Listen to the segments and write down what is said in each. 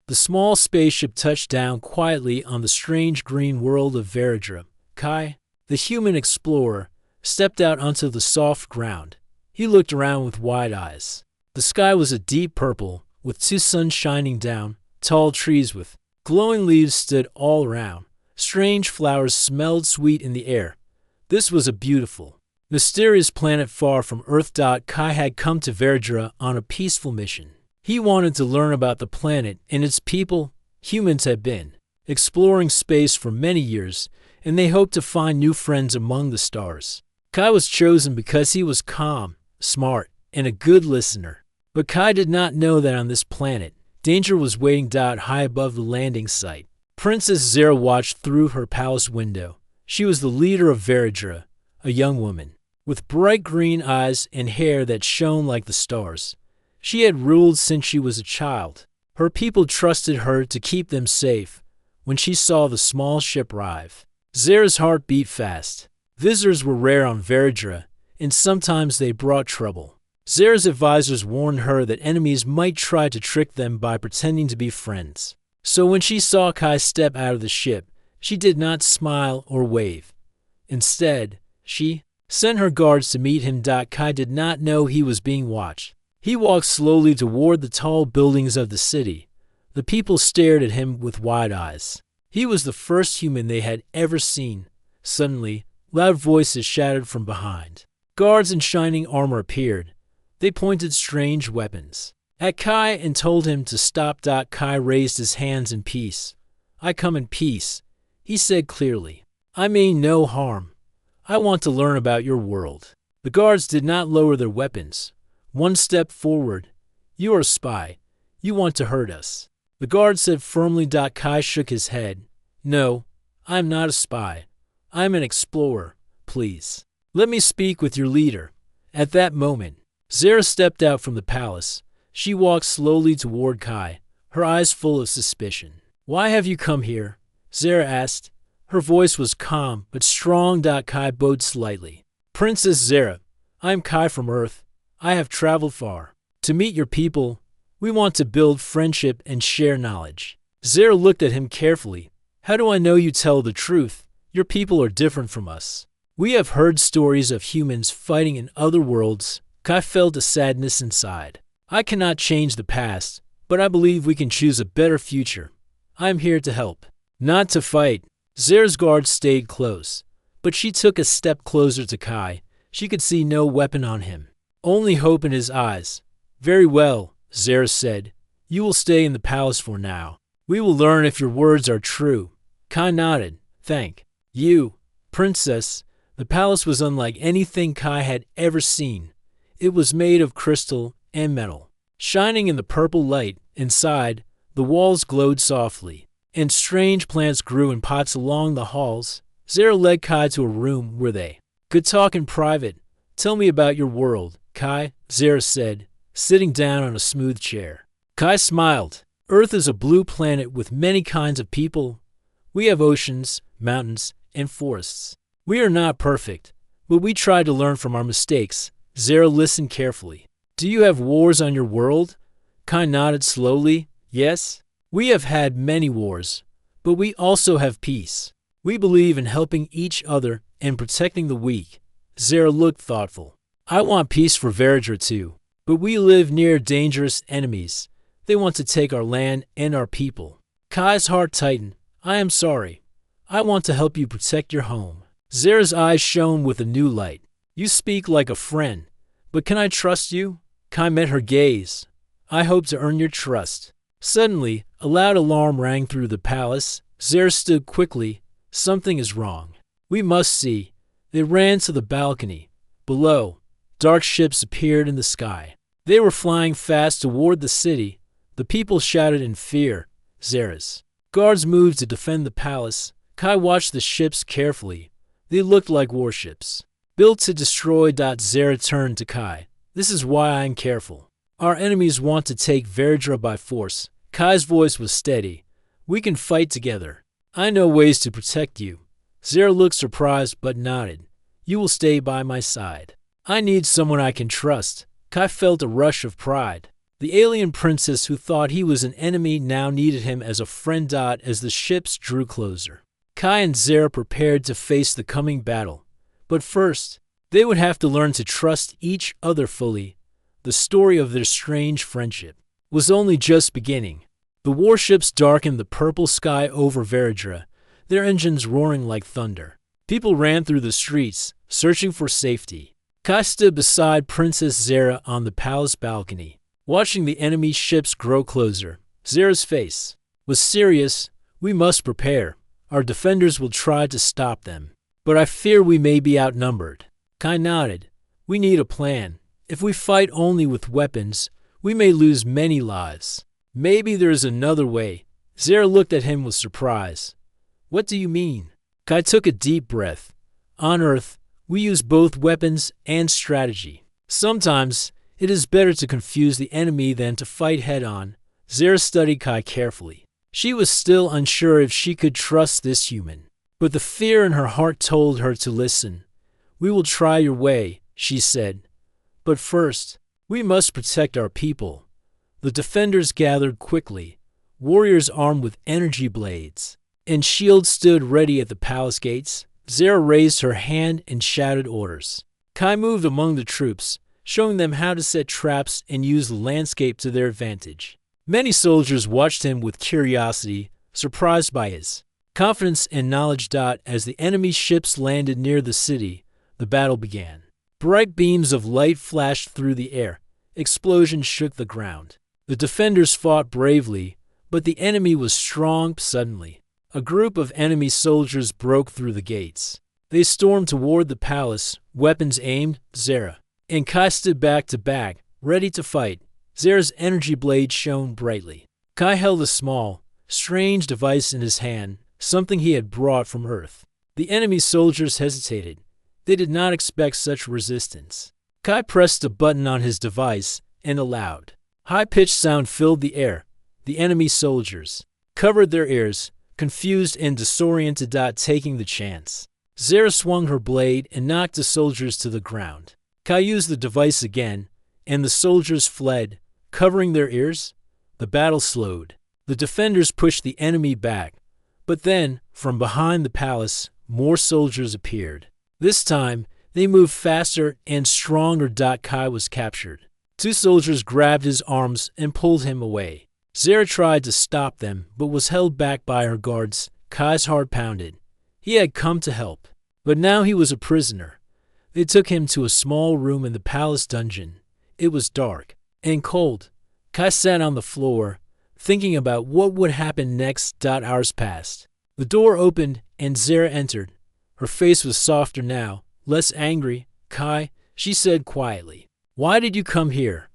The small spaceship touched down quietly on the strange green world of Veridra. Kai, the human explorer, stepped out onto the soft ground. He looked around with wide eyes. The sky was a deep purple, with two suns shining down. Tall trees with glowing leaves stood all around. Strange flowers smelled sweet in the air. This was a beautiful, mysterious planet far from Earth. Kai had come to Veridra on a peaceful mission. He wanted to learn about the planet and its people. Humans had been exploring space for many years, and they hoped to find new friends among the stars. Kai was chosen because he was calm, smart, and a good listener. But Kai did not know that on this planet, danger was waiting. High above the landing site, Princess Zera watched through her palace window. She was the leader of Veridra, a young woman, with bright green eyes and hair that shone like the stars. She had ruled since she was a child. Her people trusted her to keep them safe. When she saw the small ship arrive, Zera's heart beat fast. Visitors were rare on Veridra, and sometimes they brought trouble. Zera's advisors warned her that enemies might try to trick them by pretending to be friends. So when she saw Kai step out of the ship, she did not smile or wave. Instead, she sent her guards to meet him. Kai did not know he was being watched. He walked slowly toward the tall buildings of the city. The people stared at him with wide eyes. He was the first human they had ever seen. Suddenly, loud voices shouted from behind. Guards in shining armor appeared. They pointed strange weapons at Kai and told him to stop. Kai raised his hands in peace. "I come in peace," he said clearly. "I mean no harm. I want to learn about your world." The guards did not lower their weapons. One step forward. "You are a spy. You want to hurt us." The guard said firmly. Kai shook his head. "No, I am not a spy. I am an explorer. Please, let me speak with your leader." At that moment, Zera stepped out from the palace. She walked slowly toward Kai, her eyes full of suspicion. "Why have you come here?" Zera asked. Her voice was calm but strong. Kai bowed slightly. "Princess Zera, I am Kai from Earth. I have traveled far to meet your people. We want to build friendship and share knowledge." Zera looked at him carefully. "How do I know you tell the truth? Your people are different from us. We have heard stories of humans fighting in other worlds." Kai felt a sadness inside. "I cannot change the past, but I believe we can choose a better future. I am here to help, not to fight." Zera's guards stayed close, but she took a step closer to Kai. She could see no weapon on him, only hope in his eyes. "Very well," Zera said. "You will stay in the palace for now. We will learn if your words are true." Kai nodded. "Thank you, Princess." The palace was unlike anything Kai had ever seen. It was made of crystal and metal, shining in the purple light. Inside, the walls glowed softly, and strange plants grew in pots along the halls. Zera led Kai to a room where they could talk in private. "Tell me about your world, Kai," Zera said, sitting down on a smooth chair. Kai smiled. "Earth is a blue planet with many kinds of people. We have oceans, mountains, and forests. We are not perfect, but we try to learn from our mistakes." Zera listened carefully. "Do you have wars on your world?" Kai nodded slowly. "Yes, we have had many wars, but we also have peace. We believe in helping each other and protecting the weak." Zera looked thoughtful. "I want peace for Veridra too, but we live near dangerous enemies. They want to take our land and our people." Kai's heart tightened. "I am sorry. I want to help you protect your home." Zera's eyes shone with a new light. "You speak like a friend, but can I trust you?" Kai met her gaze. "I hope to earn your trust." Suddenly, a loud alarm rang through the palace. Zera stood quickly. "Something is wrong. We must see." They ran to the balcony. Below, dark ships appeared in the sky. They were flying fast toward the city. The people shouted in fear. Zera's guards moved to defend the palace. Kai watched the ships carefully. They looked like warships, built to destroy. Zera turned to Kai. "This is why I am careful. Our enemies want to take Veridra by force." Kai's voice was steady. "We can fight together. I know ways to protect you." Zera looked surprised but nodded. "You will stay by my side. I need someone I can trust." Kai felt a rush of pride. The alien princess who thought he was an enemy now needed him as a friend. As the ships drew closer, Kai and Zara prepared to face the coming battle. But first, they would have to learn to trust each other fully. The story of their strange friendship was only just beginning. The warships darkened the purple sky over Veridra, their engines roaring like thunder. People ran through the streets, searching for safety. Kai stood beside Princess Zara on the palace balcony, watching the enemy ships grow closer. Zara's face was serious. "We must prepare. Our defenders will try to stop them. But I fear we may be outnumbered." Kai nodded. "We need a plan. If we fight only with weapons, we may lose many lives. Maybe there is another way." Zara looked at him with surprise. "What do you mean?" Kai took a deep breath. "On Earth, we use both weapons and strategy. Sometimes, it is better to confuse the enemy than to fight head-on." Zara studied Kai carefully. She was still unsure if she could trust this human, but the fear in her heart told her to listen. "We will try your way," she said. "But first, we must protect our people." The defenders gathered quickly. Warriors armed with energy blades and shields stood ready at the palace gates. Zara raised her hand and shouted orders. Kai moved among the troops, showing them how to set traps and use the landscape to their advantage. Many soldiers watched him with curiosity, surprised by his confidence and knowledge. As the enemy ships landed near the city, the battle began. Bright beams of light flashed through the air. Explosions shook the ground. The defenders fought bravely, but the enemy was strong. Suddenly, a group of enemy soldiers broke through the gates. They stormed toward the palace, weapons aimed. Zara and Kai stood back to back, ready to fight. Zara's energy blade shone brightly. Kai held a small, strange device in his hand, something he had brought from Earth. The enemy soldiers hesitated. They did not expect such resistance. Kai pressed a button on his device, and a loud, high-pitched sound filled the air. The enemy soldiers covered their ears, confused and disoriented. Taking the chance, Zara swung her blade and knocked the soldiers to the ground. Kai used the device again, and the soldiers fled, covering their ears. The battle slowed. The defenders pushed the enemy back. But then, from behind the palace, more soldiers appeared. This time, they moved faster and stronger. Kai was captured. Two soldiers grabbed his arms and pulled him away. Zara tried to stop them, but was held back by her guards. Kai's heart pounded. He had come to help, but now he was a prisoner. They took him to a small room in the palace dungeon. It was dark and cold. Kai sat on the floor, thinking about what would happen next. Hours passed. The door opened and Zara entered. Her face was softer now, less angry. "Kai," she said quietly, "why did you come here?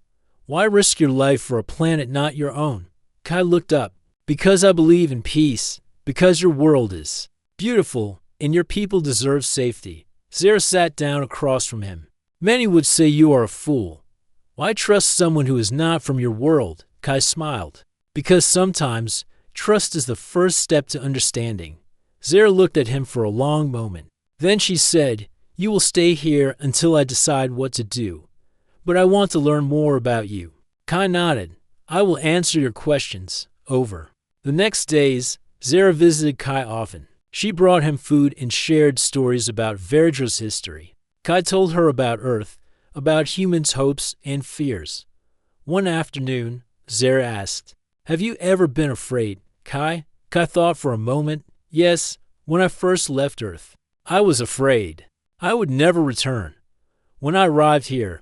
Why risk your life for a planet not your own?" Kai looked up. "Because I believe in peace. Because your world is beautiful and your people deserve safety." Zara sat down across from him. "Many would say you are a fool. Why trust someone who is not from your world?" Kai smiled. "Because sometimes trust is the first step to understanding." Zara looked at him for a long moment. Then she said, "You will stay here until I decide what to do. But I want to learn more about you." Kai nodded. "I will answer your questions." Over. The next days, Zara visited Kai often. She brought him food and shared stories about Veridra's history. Kai told her about Earth, about humans' hopes and fears. One afternoon, Zara asked, "Have you ever been afraid, Kai?" Kai thought for a moment. "Yes, when I first left Earth, I was afraid I would never return. When I arrived here,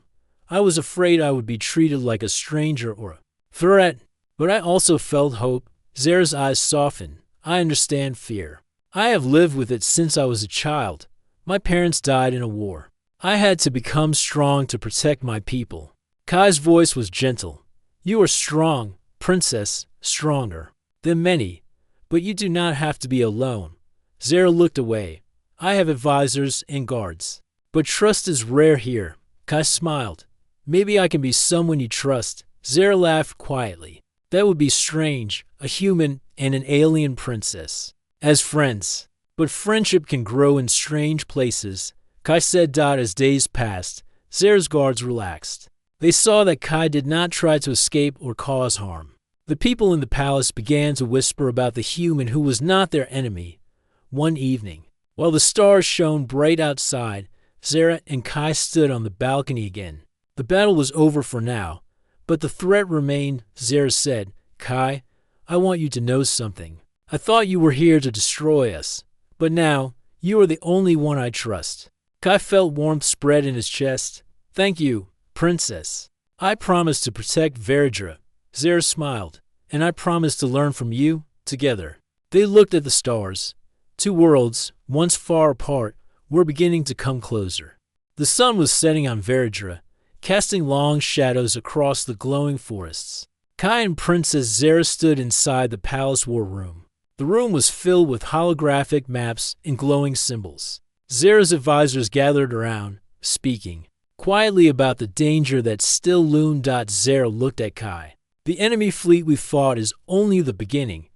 I was afraid I would be treated like a stranger or a threat. But I also felt hope." Zara's eyes softened. "I understand fear. I have lived with it since I was a child. My parents died in a war. I had to become strong to protect my people." Kai's voice was gentle. "You are strong, princess, stronger than many, but you do not have to be alone." Zara looked away. "I have advisors and guards, but trust is rare here." Kai smiled. "Maybe I can be someone you trust." Zara laughed quietly. "That would be strange, a human and an alien princess as friends. But friendship can grow in strange places." Kai said. As days passed, Zara's guards relaxed. They saw that Kai did not try to escape or cause harm. The people in the palace began to whisper about the human who was not their enemy. One evening, while the stars shone bright outside, Zara and Kai stood on the balcony again. The battle was over for now, but the threat remained. Zara said, "Kai, I want you to know something. I thought you were here to destroy us, but now you are the only one I trust." Kai felt warmth spread in his chest. "Thank you, Princess. I promise to protect Veridra." Zara smiled. "And I promise to learn from you, together." They looked at the stars. Two worlds, once far apart, were beginning to come closer. The sun was setting on Veridra, casting long shadows across the glowing forests. Kai and Princess Zara stood inside the palace war room. The room was filled with holographic maps and glowing symbols. Zara's advisors gathered around, speaking quietly about the danger that still loomed. Zara looked at Kai. "The enemy fleet we fought is only the beginning.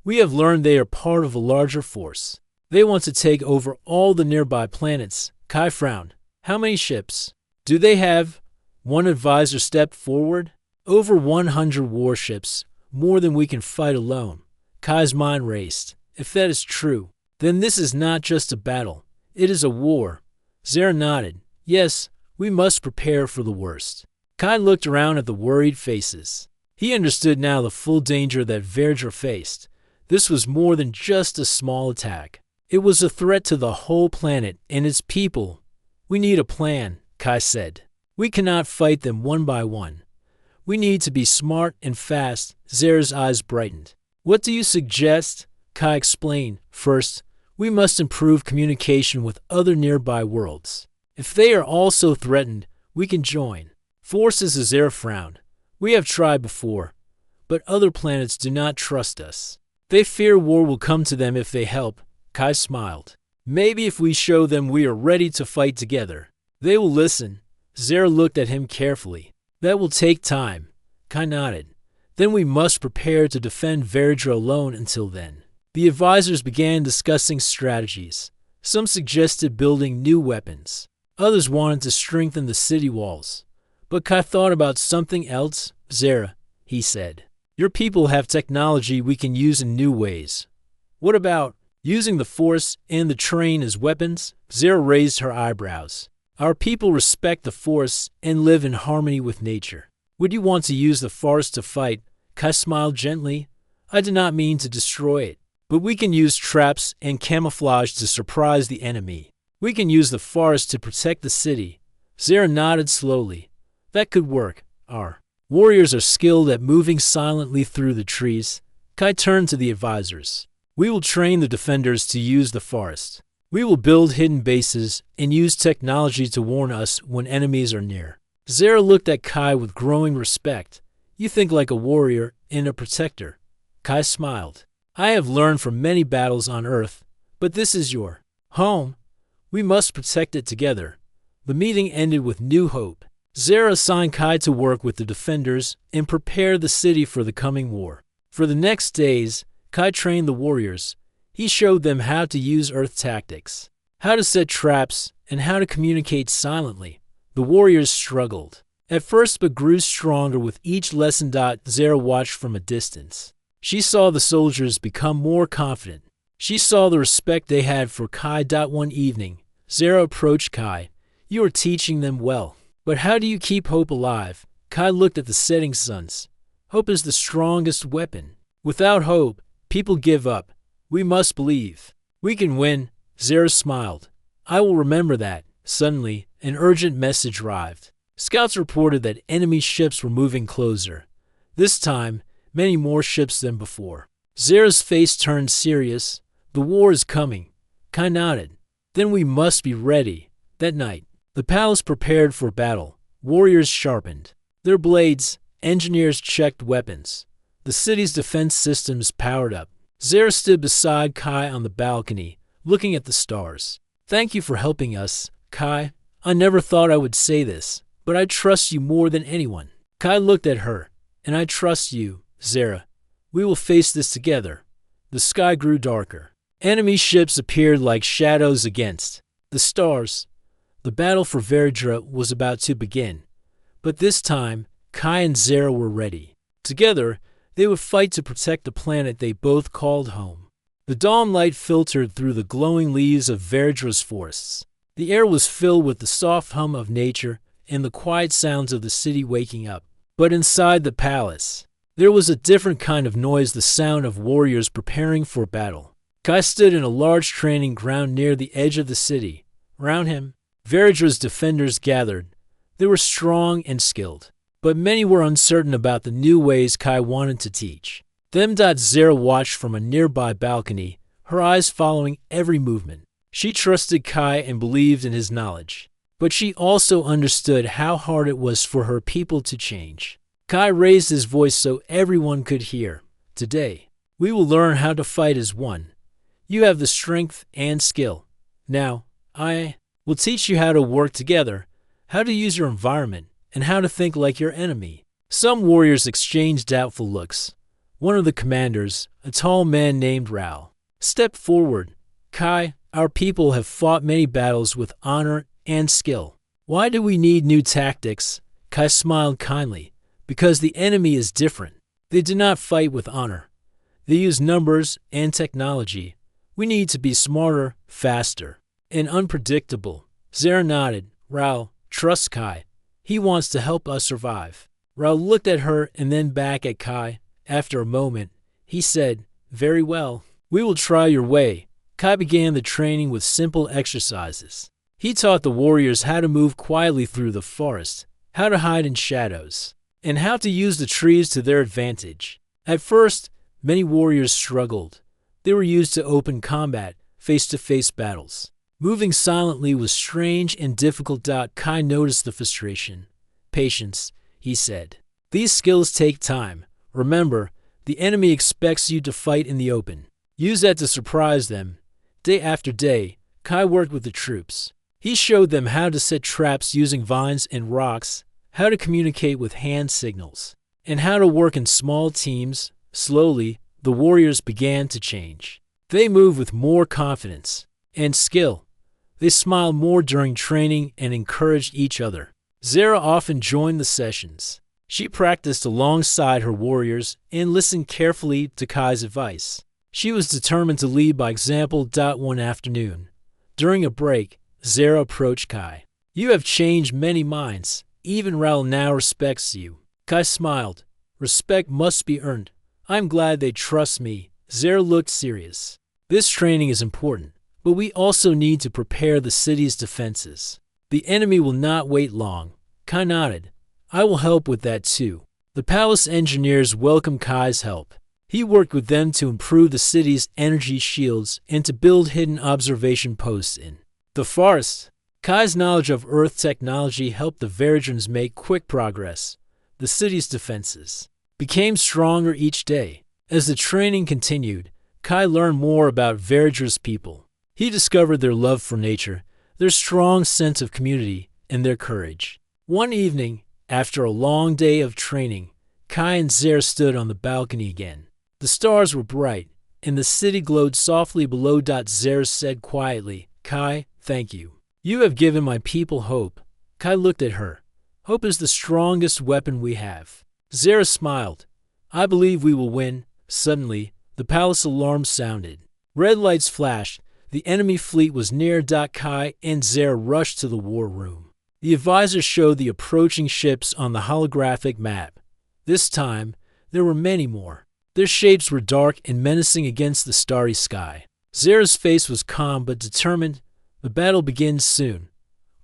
We have learned they are part of a larger force. They want to take over all the nearby planets." Kai frowned. "How many ships do they have?" One advisor stepped forward. "Over 100 warships, more than we can fight alone." Kai's mind raced. If that is true, then this is not just a battle. It is a war. Zara nodded. "Yes, we must prepare for the worst." Kai looked around at the worried faces. He understood now the full danger that Veridra faced. This was more than just a small attack. It was a threat to the whole planet and its people. "We need a plan," Kai said. "We cannot fight them one by one. We need to be smart and fast." Zara's eyes brightened. "What do you suggest?" Kai explained. "First, we must improve communication with other nearby worlds. If they are also threatened, we can join forces." Zara frowned. "We have tried before, but other planets do not trust us. They fear war will come to them if they help." Kai smiled. "Maybe if we show them we are ready to fight together, they will listen." Zara looked at him carefully. "That will take time." Kai nodded. "Then we must prepare to defend Veridra alone until then." The advisors began discussing strategies. Some suggested building new weapons. Others wanted to strengthen the city walls. But Kai thought about something else. "Zara," he said, "your people have technology we can use in new ways. What about using the Force and the terrain as weapons?" Zara raised her eyebrows. "Our people respect the Force and live in harmony with nature. Would you want to use the Force to fight?" Kai smiled gently. "I did not mean to destroy it, but we can use traps and camouflage to surprise the enemy. We can use the Force to protect the city." Zara nodded slowly. "That could work. Our warriors are skilled at moving silently through the trees." Kai turned to the advisors. "We will train the defenders to use the forest. We will build hidden bases and use technology to warn us when enemies are near." Zara looked at Kai with growing respect. "You think like a warrior and a protector." Kai smiled. "I have learned from many battles on Earth, but this is your home. We must protect it together." The meeting ended with new hope. Zara assigned Kai to work with the defenders and prepare the city for the coming war. For the next days, Kai trained the warriors. He showed them how to use Earth tactics, how to set traps, and how to communicate silently. The warriors struggled at first but grew stronger with each lesson. Zara watched from a distance. She saw the soldiers become more confident. She saw the respect they had for Kai. One evening, Zara approached Kai. "You are teaching them well, but how do you keep hope alive?" Kai looked at the setting suns. "Hope is the strongest weapon. Without hope, people give up. We must believe. We can win." Zara smiled. "I will remember that." Suddenly, an urgent message arrived. Scouts reported that enemy ships were moving closer. This time, many more ships than before. Zara's face turned serious. "The war is coming." Kai nodded. "Then we must be ready." That night, the palace prepared for battle. Warriors sharpened their blades. Engineers checked weapons. The city's defense systems powered up. Zara stood beside Kai on the balcony, looking at the stars. "Thank you for helping us, Kai. I never thought I would say this, but I trust you more than anyone." Kai looked at her. "And I trust you, Zara. We will face this together." The sky grew darker. Enemy ships appeared like shadows against the stars. The battle for Veridra was about to begin. But this time, Kai and Zera were ready. Together, they would fight to protect the planet they both called home. The dawn light filtered through the glowing leaves of Verdra's forests. The air was filled with the soft hum of nature and the quiet sounds of the city waking up. But inside the palace, there was a different kind of noise, the sound of warriors preparing for battle. Kai stood in a large training ground near the edge of the city. Around him, Verdra's defenders gathered. They were strong and skilled, but many were uncertain about the new ways Kai wanted to teach. Zera watched from a nearby balcony, her eyes following every movement. She trusted Kai and believed in his knowledge, but she also understood how hard it was for her people to change. Kai raised his voice so everyone could hear. Today, we will learn how to fight as one. You have the strength and skill. Now, I will teach you how to work together, how to use your environment, and how to think like your enemy. Some warriors exchanged doubtful looks. One of the commanders, a tall man named Raoul, stepped forward. Kai, our people have fought many battles with honor and skill. Why do we need new tactics? Kai smiled kindly. Because the enemy is different. They do not fight with honor. They use numbers and technology. We need to be smarter, faster, and unpredictable. Zera nodded. Raoul, trust Kai. He wants to help us survive. Raoul looked at her and then back at Kai. After a moment, he said, very well. We will try your way. Kai began the training with simple exercises. He taught the warriors how to move quietly through the forest, how to hide in shadows, and how to use the trees to their advantage. At first, many warriors struggled. They were used to open combat, face-to-face battles. Moving silently was strange and difficult. Kai noticed the frustration. Patience, he said. These skills take time. Remember, the enemy expects you to fight in the open. Use that to surprise them. Day after day, Kai worked with the troops. He showed them how to set traps using vines and rocks, how to communicate with hand signals, and how to work in small teams. Slowly, the warriors began to change. They moved with more confidence and skill. They smiled more during training and encouraged each other. Zera often joined the sessions. She practiced alongside her warriors and listened carefully to Kai's advice. She was determined to lead by example. One afternoon, during a break, Zera approached Kai. You have changed many minds. Even Raoul now respects you. Kai smiled. Respect must be earned. I'm glad they trust me. Zera looked serious. This training is important, but we also need to prepare the city's defenses. The enemy will not wait long. Kai nodded. I will help with that too. The palace engineers welcomed Kai's help. He worked with them to improve the city's energy shields and to build hidden observation posts in the forest. Kai's knowledge of Earth technology helped the Verdrans make quick progress. The city's defenses became stronger each day. As the training continued, Kai learned more about Verdra's people. He discovered their love for nature, their strong sense of community, and their courage. One evening, after a long day of training, Kai and Zera stood on the balcony again. The stars were bright, and the city glowed softly below. Zera said quietly, Kai, thank you. You have given my people hope. Kai looked at her. Hope is the strongest weapon we have. Zera smiled. I believe we will win. Suddenly, the palace alarm sounded. Red lights flashed. The enemy fleet was near. Kai and Zera rushed to the war room. The advisor showed the approaching ships on the holographic map. This time, there were many more. Their shapes were dark and menacing against the starry sky. Zera's face was calm but determined. The battle begins soon.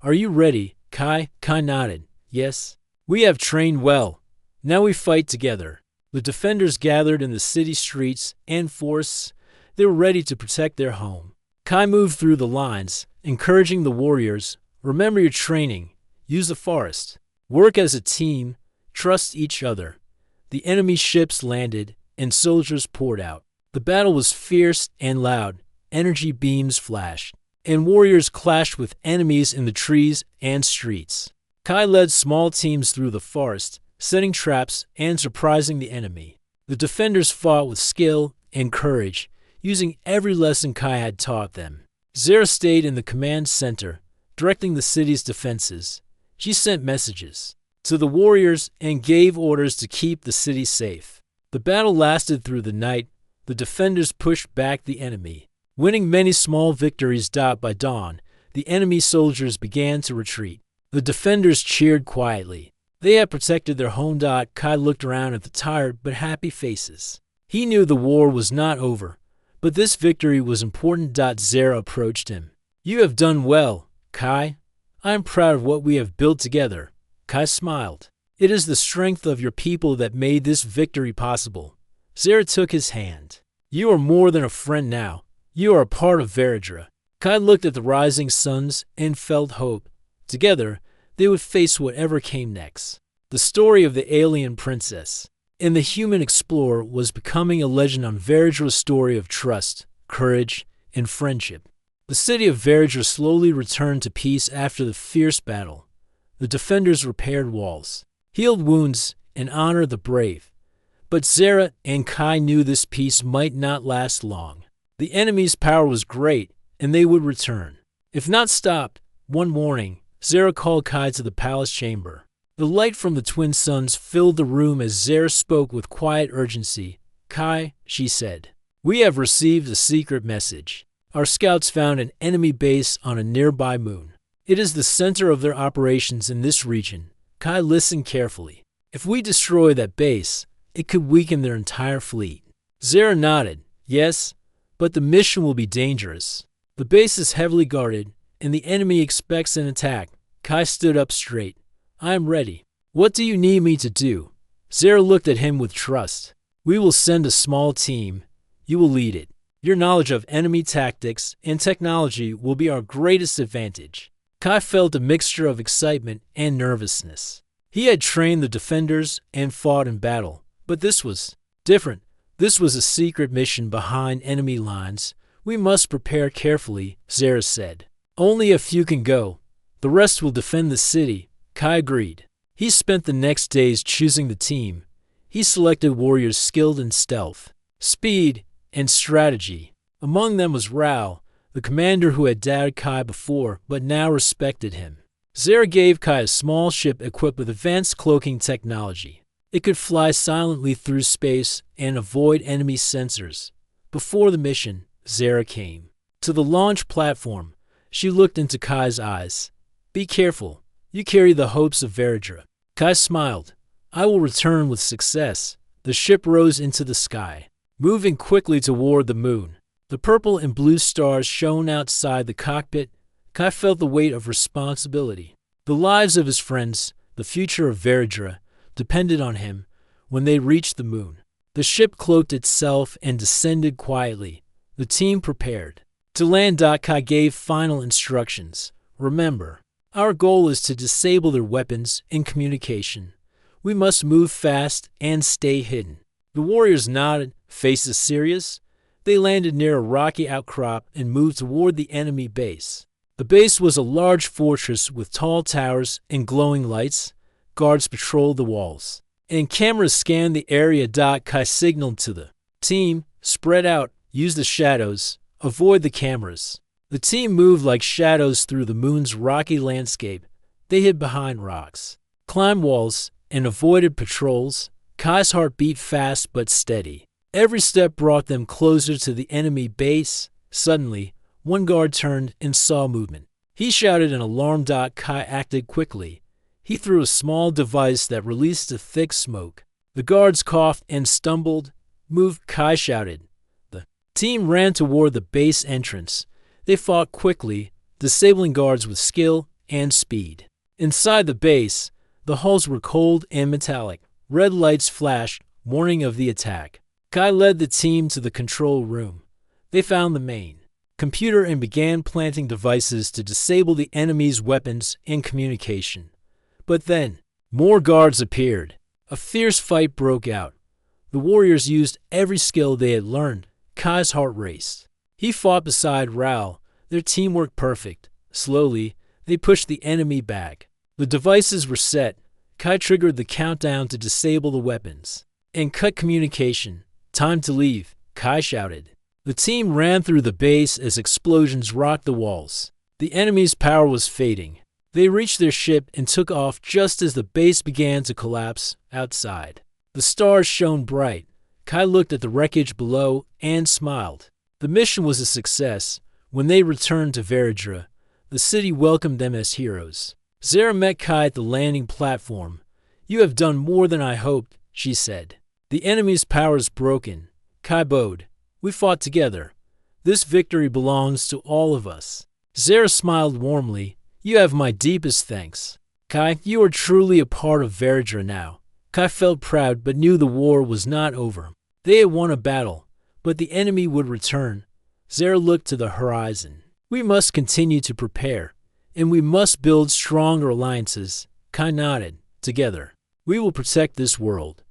Are you ready, Kai? Kai nodded. Yes. We have trained well. Now we fight together. The defenders gathered in the city streets and forests. They were ready to protect their home. Kai moved through the lines, encouraging the warriors. Remember your training. Use the forest. Work as a team. Trust each other. The enemy ships landed, and soldiers poured out. The battle was fierce and loud. Energy beams flashed, and warriors clashed with enemies in the trees and streets. Kai led small teams through the forest, setting traps and surprising the enemy. The defenders fought with skill and courage, using every lesson Kai had taught them. Zera stayed in the command center, directing the city's defenses. She sent messages. to the warriors and gave orders to keep the city safe. The battle lasted through the night. The defenders pushed back the enemy, winning many small victories. By dawn, the enemy soldiers began to retreat. The defenders cheered quietly. They had protected their home. Kai looked around at the tired but happy faces. He knew the war was not over, but this victory was important. Zera approached him. You have done well, Kai. I am proud of what we have built together. Kai smiled. It is the strength of your people that made this victory possible. Zera took his hand. You are more than a friend now. You are a part of Veridra. Kai looked at the rising suns and felt hope. Together, they would face whatever came next. The story of the alien princess and the human explorer was becoming a legend on Veridra's story of trust, courage, and friendship. The city of Veridra slowly returned to peace after the fierce battle. The defenders repaired walls, healed wounds, and honored the brave. But Zera and Kai knew this peace might not last long. The enemy's power was great, and they would return. If not stopped, one morning, Zera called Kai to the palace chamber. The light from the twin suns filled the room as Zera spoke with quiet urgency. Kai, she said, we have received a secret message. Our scouts found an enemy base on a nearby moon. It is the center of their operations in this region. Kai listened carefully. If we destroy that base, it could weaken their entire fleet. Zera nodded. Yes, but the mission will be dangerous. The base is heavily guarded, and the enemy expects an attack. Kai stood up straight. I am ready. What do you need me to do? Zera looked at him with trust. We will send a small team. You will lead it. Your knowledge of enemy tactics and technology will be our greatest advantage. Kai felt a mixture of excitement and nervousness. He had trained the defenders and fought in battle, but this was different. This was a secret mission behind enemy lines. We must prepare carefully, Zera said. Only a few can go. The rest will defend the city. Kai agreed. He spent the next days choosing the team. He selected warriors skilled in stealth, speed, and strategy. Among them was Rao, the commander who had doubted Kai before but now respected him. Zera gave Kai a small ship equipped with advanced cloaking technology. It could fly silently through space and avoid enemy sensors. Before the mission, Zera came to the launch platform. She looked into Kai's eyes. Be careful. You carry the hopes of Veridra. Kai smiled. I will return with success. The ship rose into the sky, moving quickly toward the moon. The purple and blue stars shone outside the cockpit. Kai felt the weight of responsibility. The lives of his friends, the future of Veridra, depended on him. When they reached the moon, the ship cloaked itself and descended quietly. The team prepared to land. Kai gave final instructions. Remember, our goal is to disable their weapons and communication. We must move fast and stay hidden. The warriors nodded, faces serious. They landed near a rocky outcrop and moved toward the enemy base. The base was a large fortress with tall towers and glowing lights. Guards patrolled the walls, and cameras scanned the area. Kai signaled to the team, spread out, use the shadows, avoid the cameras. The team moved like shadows through the moon's rocky landscape. They hid behind rocks, climbed walls, and avoided patrols. Kai's heart beat fast but steady. Every step brought them closer to the enemy base. Suddenly, one guard turned and saw movement. He shouted an alarm. Kai acted quickly. He threw a small device that released a thick smoke. The guards coughed and stumbled. Move, Kai shouted. The team ran toward the base entrance. They fought quickly, disabling guards with skill and speed. Inside the base, the halls were cold and metallic. Red lights flashed, warning of the attack. Kai led the team to the control room. They found the main computer and began planting devices to disable the enemy's weapons and communication. But then, more guards appeared. A fierce fight broke out. The warriors used every skill they had learned. Kai's heart raced. He fought beside Rao. Their team worked perfect. Slowly, they pushed the enemy back. The devices were set. Kai triggered the countdown to disable the weapons and cut communication. Time to leave, Kai shouted. The team ran through the base as explosions rocked the walls. The enemy's power was fading. They reached their ship and took off just as the base began to collapse outside. The stars shone bright. Kai looked at the wreckage below and smiled. The mission was a success. When they returned to Veridra, the city welcomed them as heroes. Zara met Kai at the landing platform. "You have done more than I hoped," she said. "The enemy's power is broken." Kai bowed. "We fought together. This victory belongs to all of us." Zara smiled warmly. "You have my deepest thanks. Kai, you are truly a part of Veridra now." Kai felt proud but knew the war was not over. They had won a battle, but the enemy would return. Zara looked to the horizon. "We must continue to prepare, and we must build stronger alliances." Kai nodded. "Together, we will protect this world."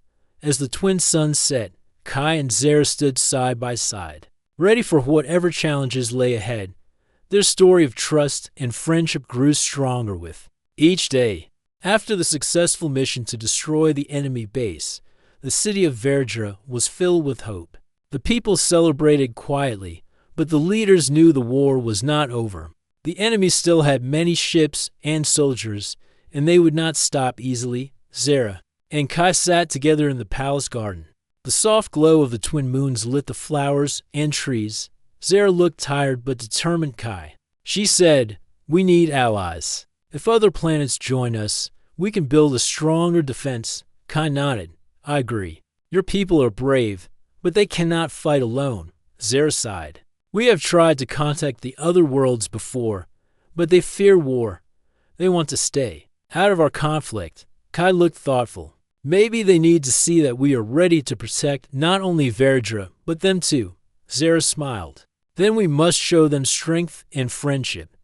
As the twin suns set, Kai and Zara stood side by side, ready for whatever challenges lay ahead. Their story of trust and friendship grew stronger with each day. After the successful mission to destroy the enemy base, the city of Veridra was filled with hope. The people celebrated quietly, but the leaders knew the war was not over. The enemy still had many ships and soldiers, and they would not stop easily. Zara and Kai sat together in the palace garden. The soft glow of the twin moons lit the flowers and trees. Zara looked tired but determined. Kai, she said, "We need allies. If other planets join us, we can build a stronger defense." Kai nodded. "I agree. Your people are brave, but they cannot fight alone." Zara sighed. "We have tried to contact the other worlds before, but they fear war. They want to stay out of our conflict." Kai looked thoughtful. "Maybe they need to see that we are ready to protect not only Veridra, but them too." Zara smiled. "Then we must show them strength and friendship."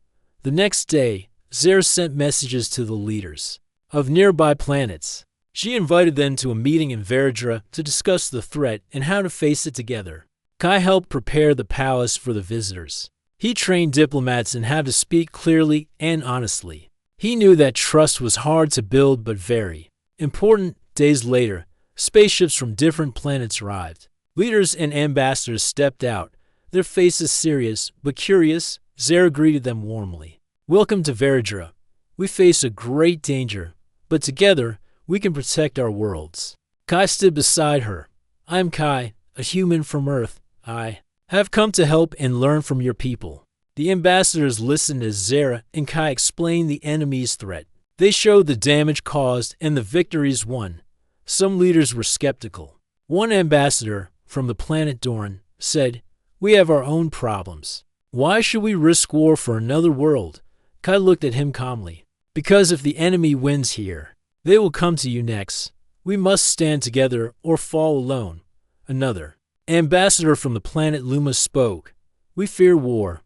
The next day, Zara sent messages to the leaders of nearby planets. She invited them to a meeting in Veridra to discuss the threat and how to face it together. Kai helped prepare the palace for the visitors. He trained diplomats in how to speak clearly and honestly. He knew that trust was hard to build but very important. Days later, spaceships from different planets arrived. Leaders and ambassadors stepped out, their faces serious but curious. Zara greeted them warmly. "Welcome to Veridra. We face a great danger, but together we can protect our worlds." Kai stood beside her. "I am Kai, a human from Earth. I have come to help and learn from your people." The ambassadors listened as Zara and Kai explained the enemy's threat. They showed the damage caused and the victories won. Some leaders were skeptical. One ambassador, from the planet Doran, said, "We have our own problems. Why should we risk war for another world?" Kai looked at him calmly. "Because if the enemy wins here, they will come to you next. We must stand together or fall alone." Another ambassador from the planet Luma spoke. "We fear war,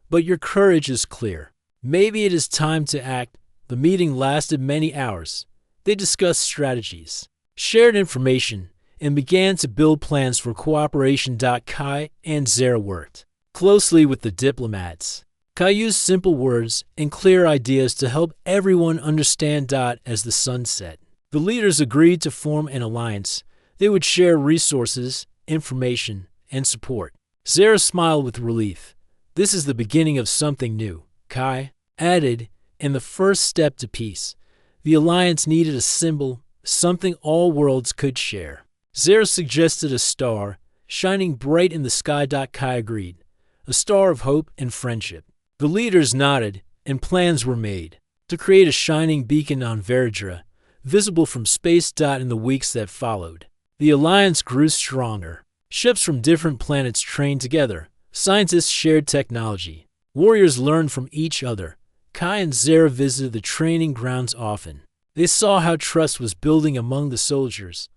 but your courage is clear. Maybe it is time to act." The meeting lasted many hours. They discussed strategies, shared information, and began to build plans for cooperation. Kai and Zara worked closely with the diplomats. Kai used simple words and clear ideas to help everyone understand. As the sun set, the leaders agreed to form an alliance. They would share resources, information, and support. Zara smiled with relief. "This is the beginning of something new," Kai added, "and the first step to peace." The alliance needed a symbol, something all worlds could share. Zara suggested a star, shining bright in the sky. Kai agreed. A star of hope and friendship. The leaders nodded, and plans were made to create a shining beacon on Veridra, visible from space. In the weeks that followed, the alliance grew stronger. Ships from different planets trained together. Scientists shared technology. Warriors learned from each other. Kai and Zara visited the training grounds often. They saw how trust was building among the soldiers.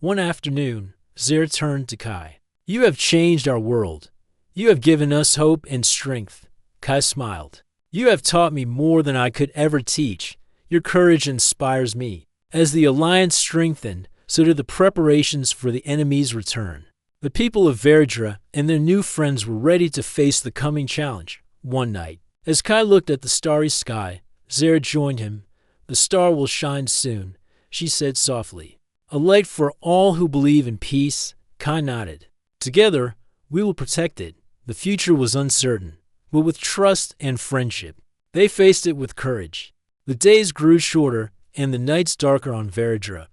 One afternoon, Zara turned to Kai. "You have changed our world. You have given us hope and strength." Kai smiled. "You have taught me more than I could ever teach. Your courage inspires me." As the alliance strengthened, so did the preparations for the enemy's return. The people of Veridra and their new friends were ready to face the coming challenge. One night, as Kai looked at the starry sky, Zara joined him. "The star will shine soon," she said softly. "A light for all who believe in peace." Kai nodded. "Together, we will protect it." The future was uncertain, but with trust and friendship, they faced it with courage. The days grew shorter and the nights darker on Veridra.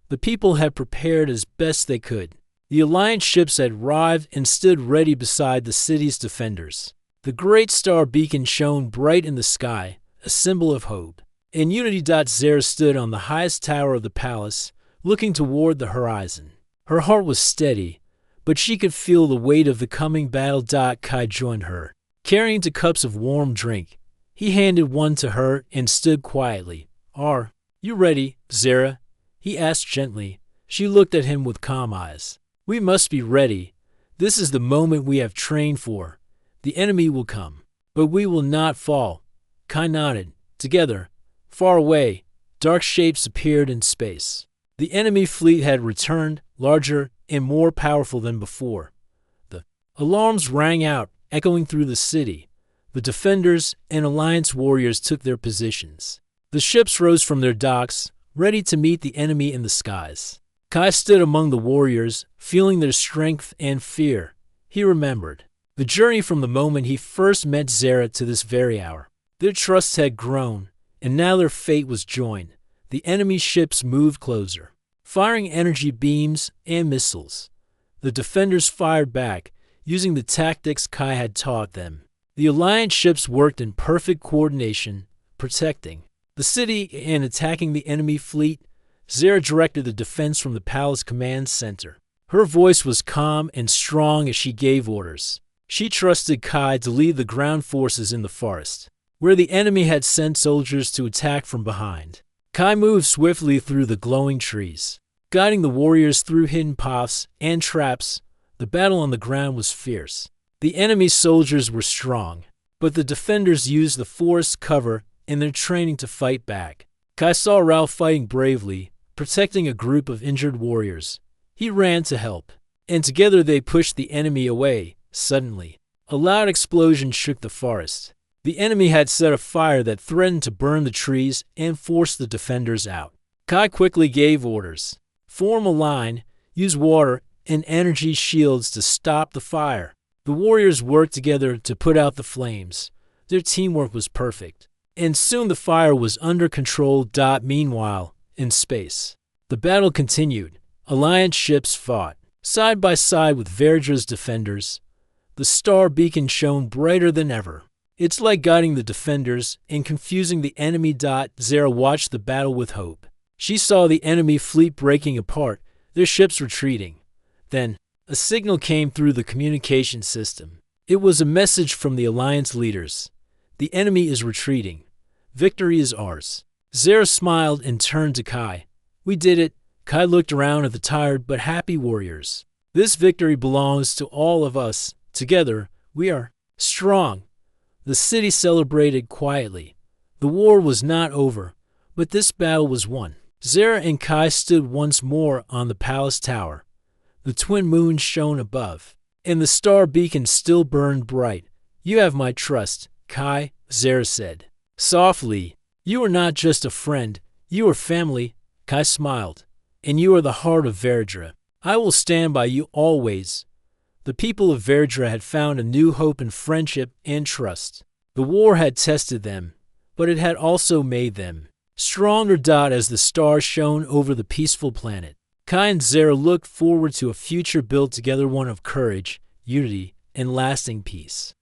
The people had prepared as best they could. The Alliance ships had arrived and stood ready beside the city's defenders. The great star beacon shone bright in the sky, a symbol of hope. And Unity. Zera stood on the highest tower of the palace, looking toward the horizon. Her heart was steady, but she could feel the weight of the coming battle. Kai joined her, carrying 2 cups of warm drink. He handed one to her and stood quietly. "Are you ready, Zera?" he asked gently. She looked at him with calm eyes. "We must be ready. This is the moment we have trained for. The enemy will come, but we will not fall." Kai nodded. Together, far away, dark shapes appeared in space. The enemy fleet had returned, larger and more powerful than before. The alarms rang out, echoing through the city. The defenders and Alliance warriors took their positions. The ships rose from their docks, ready to meet the enemy in the skies. Kai stood among the warriors, feeling their strength and fear. He remembered the journey from the moment he first met Zera to this very hour. Their trust had grown, and now their fate was joined. The enemy ships moved closer, firing energy beams and missiles. The defenders fired back, using the tactics Kai had taught them. The Alliance ships worked in perfect coordination, protecting the city and attacking the enemy fleet. Zera directed the defense from the palace command center. Her voice was calm and strong as she gave orders. She trusted Kai to lead the ground forces in the forest, where the enemy had sent soldiers to attack from behind. Kai moved swiftly through the glowing trees, guiding the warriors through hidden paths and traps. The battle on the ground was fierce. The enemy soldiers were strong, but the defenders used the forest cover in their training to fight back. Kai saw Ralph fighting bravely, protecting a group of injured warriors. He ran to help, and together they pushed the enemy away. Suddenly, a loud explosion shook the forest. The enemy had set a fire that threatened to burn the trees and force the defenders out. Kai quickly gave orders. Form a line, use water and energy shields to stop the fire. The warriors worked together to put out the flames. Their teamwork was perfect, and soon the fire was under control. Meanwhile, in space, the battle continued. Alliance ships fought, side by side with Veridra's defenders. The star beacon shone brighter than ever. It's like guiding the defenders and confusing the enemy. Zera watched the battle with hope. She saw the enemy fleet breaking apart, their ships retreating. Then, a signal came through the communication system. It was a message from the Alliance leaders. "The enemy is retreating. Victory is ours." Zera smiled and turned to Kai. "We did it." Kai looked around at the tired but happy warriors. "This victory belongs to all of us. Together, we are strong." The city celebrated quietly. The war was not over, but this battle was won. Zera and Kai stood once more on the palace tower. The twin moons shone above, and the star beacon still burned bright. "You have my trust, Kai," Zera said softly. "You are not just a friend, you are family." Kai smiled. "And you are the heart of Veridra. I will stand by you always." The people of Veridra had found a new hope in friendship and trust. The war had tested them, but it had also made them stronger. As the stars shone over the peaceful planet, Kai and Zera looked forward to a future built together, one of courage, unity, and lasting peace.